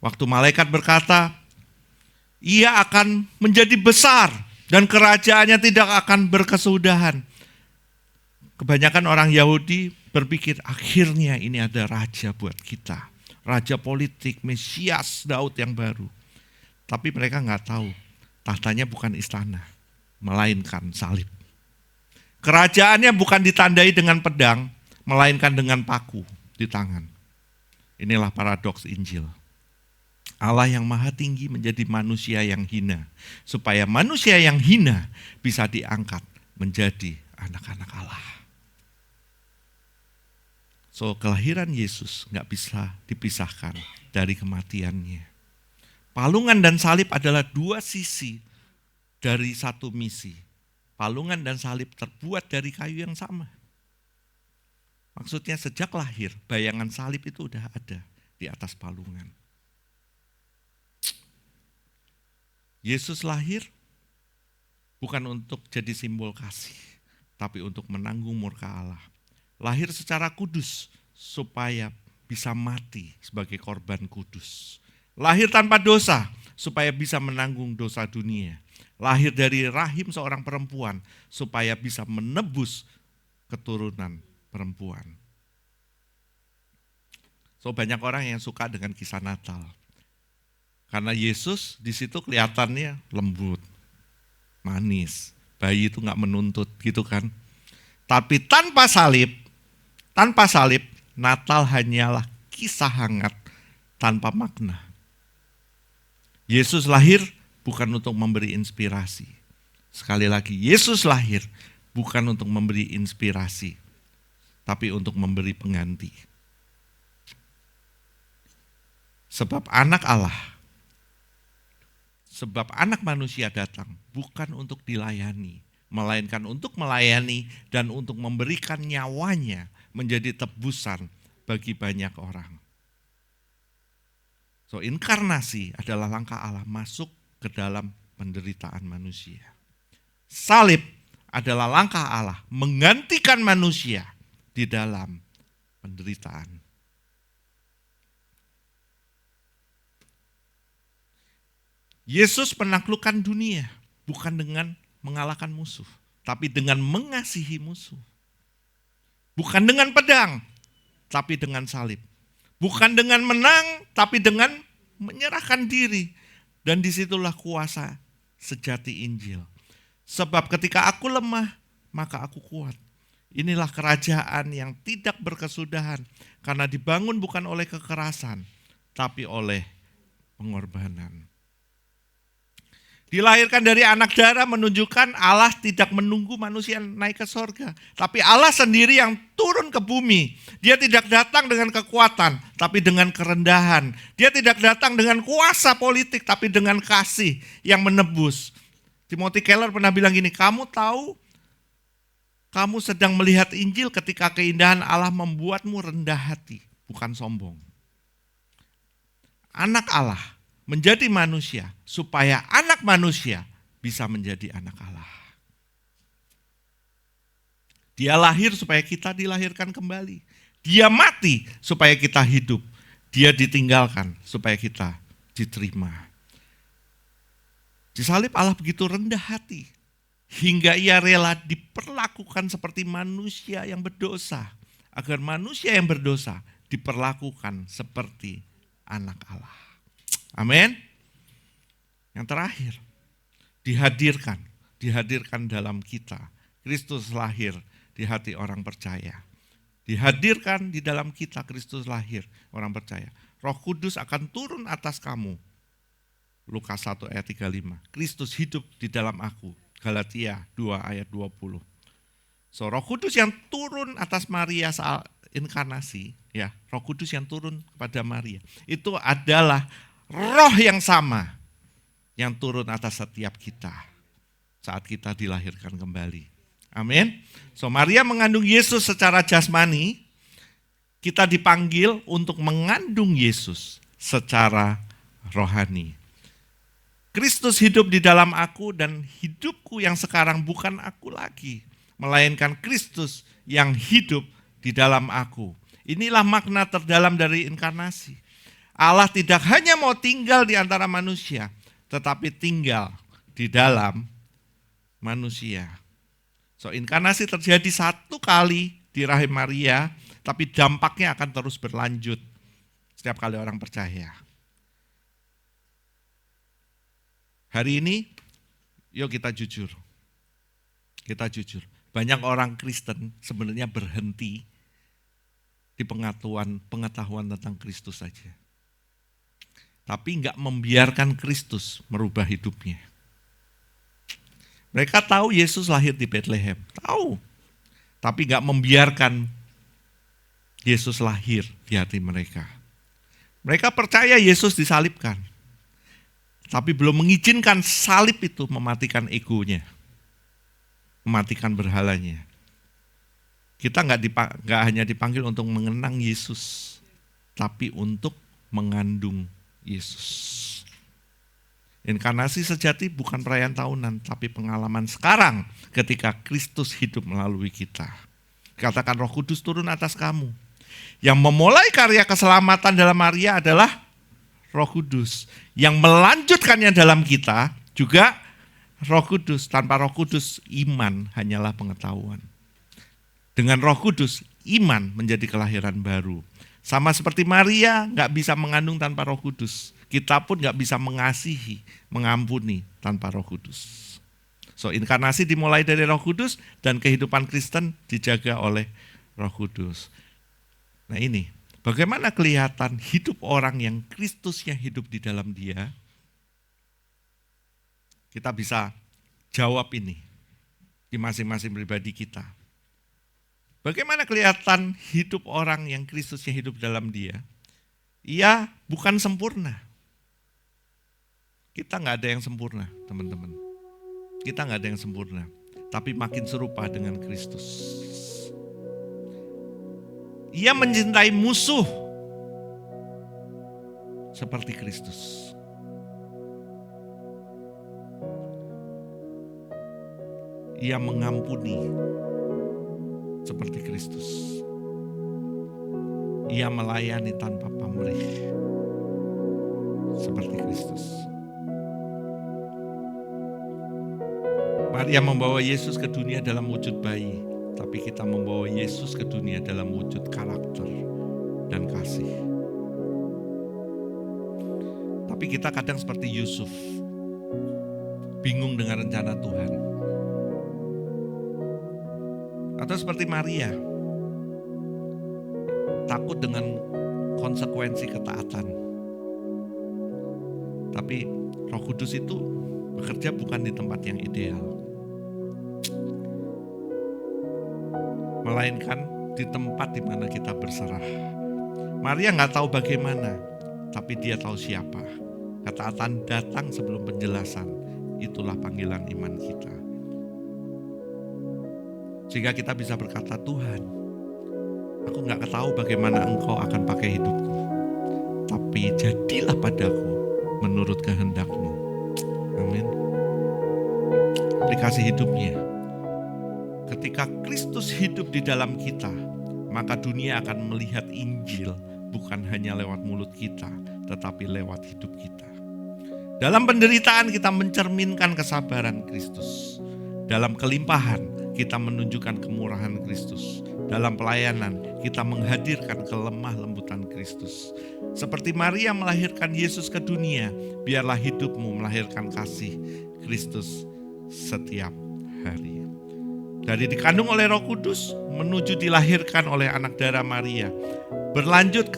Waktu malaikat berkata, ia akan menjadi besar dan kerajaannya tidak akan berkesudahan. Kebanyakan orang Yahudi berpikir akhirnya ini ada raja buat kita. Raja politik, Mesias, Daud yang baru. Tapi mereka nggak tahu, tahtanya bukan istana, melainkan salib. Kerajaannya bukan ditandai dengan pedang, melainkan dengan paku di tangan. Inilah paradoks Injil. Allah yang maha tinggi menjadi manusia yang hina, supaya manusia yang hina bisa diangkat menjadi anak-anak Allah. So, kelahiran Yesus nggak bisa dipisahkan dari kematiannya. Palungan dan salib adalah dua sisi dari satu misi. Palungan dan salib terbuat dari kayu yang sama. Maksudnya sejak lahir, bayangan salib itu udah ada di atas palungan. Yesus lahir bukan untuk jadi simbol kasih, tapi untuk menanggung murka Allah. Lahir secara kudus supaya bisa mati sebagai korban kudus. Lahir tanpa dosa supaya bisa menanggung dosa dunia. Lahir dari rahim seorang perempuan supaya bisa menebus keturunan perempuan. So, banyak orang yang suka dengan kisah Natal. Karena Yesus di situ kelihatannya lembut, manis. Bayi itu nggak menuntut gitu kan. Tapi tanpa salib, Natal hanyalah kisah hangat tanpa makna. Yesus lahir bukan untuk memberi inspirasi. Sekali lagi, Yesus lahir bukan untuk memberi inspirasi, tapi untuk memberi pengganti. Sebab anak manusia datang bukan untuk dilayani, melainkan untuk melayani dan untuk memberikan nyawanya menjadi tebusan bagi banyak orang. So, inkarnasi adalah langkah Allah masuk ke dalam penderitaan manusia. Salib adalah langkah Allah menggantikan manusia di dalam penderitaan. Yesus menaklukkan dunia bukan dengan mengalahkan musuh, tapi dengan mengasihi musuh. Bukan dengan pedang, tapi dengan salib. Bukan dengan menang, tapi dengan menyerahkan diri. Dan disitulah kuasa sejati Injil. Sebab ketika aku lemah, maka aku kuat. Inilah kerajaan yang tidak berkesudahan, karena dibangun bukan oleh kekerasan, tapi oleh pengorbanan. Dilahirkan dari anak darah menunjukkan Allah tidak menunggu manusia naik ke sorga. Tapi Allah sendiri yang turun ke bumi. Dia tidak datang dengan kekuatan, tapi dengan kerendahan. Dia tidak datang dengan kuasa politik, tapi dengan kasih yang menebus. Timothy Keller pernah bilang gini, kamu tahu kamu sedang melihat Injil ketika keindahan Allah membuatmu rendah hati, bukan sombong. Anak Allah menjadi manusia, supaya anak manusia bisa menjadi anak Allah. Dia lahir supaya kita dilahirkan kembali. Dia mati supaya kita hidup. Dia ditinggalkan supaya kita diterima. Di salib Allah begitu rendah hati, hingga ia rela diperlakukan seperti manusia yang berdosa, agar manusia yang berdosa diperlakukan seperti anak Allah. Amin. Yang terakhir, dihadirkan dalam kita. Kristus lahir di hati orang percaya. Dihadirkan di dalam kita, Kristus lahir orang percaya. Roh Kudus akan turun atas kamu. Lukas 1 ayat 35. Kristus hidup di dalam aku. Galatia 2 ayat 20. So, Roh Kudus yang turun atas Maria saat inkarnasi, ya, Roh Kudus yang turun kepada Maria, itu adalah Roh yang sama yang turun atas setiap kita saat kita dilahirkan kembali. Amin. So, Maria mengandung Yesus secara jasmani, kita dipanggil untuk mengandung Yesus secara rohani. Kristus hidup di dalam aku dan hidupku yang sekarang bukan aku lagi, melainkan Kristus yang hidup di dalam aku. Inilah makna terdalam dari inkarnasi. Allah tidak hanya mau tinggal di antara manusia, tetapi tinggal di dalam manusia. So, inkarnasi terjadi satu kali di rahim Maria, tapi dampaknya akan terus berlanjut setiap kali orang percaya. Hari ini, yuk kita jujur. Kita jujur. Banyak orang Kristen sebenarnya berhenti di pengetahuan tentang Kristus saja. Tapi enggak membiarkan Kristus merubah hidupnya. Mereka tahu Yesus lahir di Bethlehem, tahu. Tapi enggak membiarkan Yesus lahir di hati mereka. Mereka percaya Yesus disalibkan, tapi belum mengizinkan salib itu mematikan egonya, mematikan berhalanya. Kita nggak hanya dipanggil untuk mengenang Yesus, tapi untuk mengandung Yesus. Inkarnasi sejati bukan perayaan tahunan, tapi pengalaman sekarang ketika Kristus hidup melalui kita. Katakan, Roh Kudus turun atas kamu. Yang memulai karya keselamatan dalam Maria adalah Roh Kudus. Yang melanjutkannya dalam kita juga Roh Kudus. Tanpa Roh Kudus, iman hanyalah pengetahuan. Dengan Roh Kudus, iman menjadi kelahiran baru. Sama seperti Maria nggak bisa mengandung tanpa Roh Kudus. Kita pun nggak bisa mengasihi, mengampuni tanpa Roh Kudus. So, inkarnasi dimulai dari Roh Kudus dan kehidupan Kristen dijaga oleh Roh Kudus. Nah ini, bagaimana kelihatan hidup orang yang Kristusnya hidup di dalam dia? Kita bisa jawab ini di masing-masing pribadi kita. Bagaimana kelihatan hidup orang yang Kristusnya hidup dalam dia? Ia bukan sempurna. Kita nggak ada yang sempurna, teman-teman. Kita nggak ada yang sempurna, tapi makin serupa dengan Kristus. Ia mencintai musuh seperti Kristus. Ia mengampuni seperti Kristus. Ia melayani tanpa pamrih seperti Kristus. Maria membawa Yesus ke dunia dalam wujud bayi, tapi kita membawa Yesus ke dunia dalam wujud karakter dan kasih. Tapi kita kadang seperti Yusuf, bingung dengan rencana Tuhan. Atau seperti Maria, takut dengan konsekuensi ketaatan. Tapi Roh Kudus itu bekerja bukan di tempat yang ideal, melainkan di tempat di mana kita berserah. Maria nggak tahu bagaimana, tapi dia tahu siapa. Ketaatan datang sebelum penjelasan. Itulah panggilan iman kita. Sehingga kita bisa berkata, Tuhan, aku nggak tahu bagaimana Engkau akan pakai hidupku, tapi jadilah padaku menurut kehendak-Mu. Amin. Aplikasi hidupnya. Ketika Kristus hidup di dalam kita, maka dunia akan melihat Injil bukan hanya lewat mulut kita, tetapi lewat hidup kita. Dalam penderitaan kita mencerminkan kesabaran Kristus. Dalam kelimpahan kita menunjukkan kemurahan Kristus. Dalam pelayanan kita menghadirkan kelemah lembutan Kristus. Seperti Maria melahirkan Yesus ke dunia, biarlah hidupmu melahirkan kasih Kristus setiap hari. Dari dikandung oleh Roh Kudus menuju dilahirkan oleh anak darah Maria, berlanjut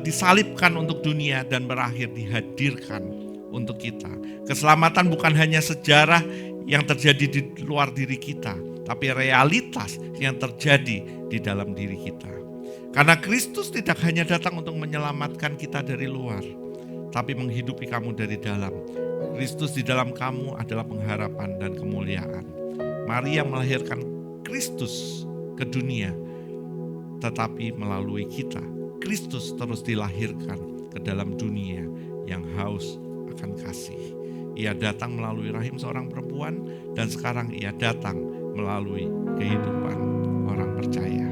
disalibkan untuk dunia dan berakhir dihadirkan untuk kita. Keselamatan bukan hanya sejarah yang terjadi di luar diri kita, tapi realitas yang terjadi di dalam diri kita. Karena Kristus tidak hanya datang untuk menyelamatkan kita dari luar, tapi menghidupi kamu dari dalam. Kristus di dalam kamu adalah pengharapan dan kemuliaan. Maria melahirkan Kristus ke dunia, tetapi melalui kita, Kristus terus dilahirkan ke dalam dunia yang haus akan kasih. Ia datang melalui rahim seorang perempuan dan sekarang ia datang melalui kehidupan orang percaya.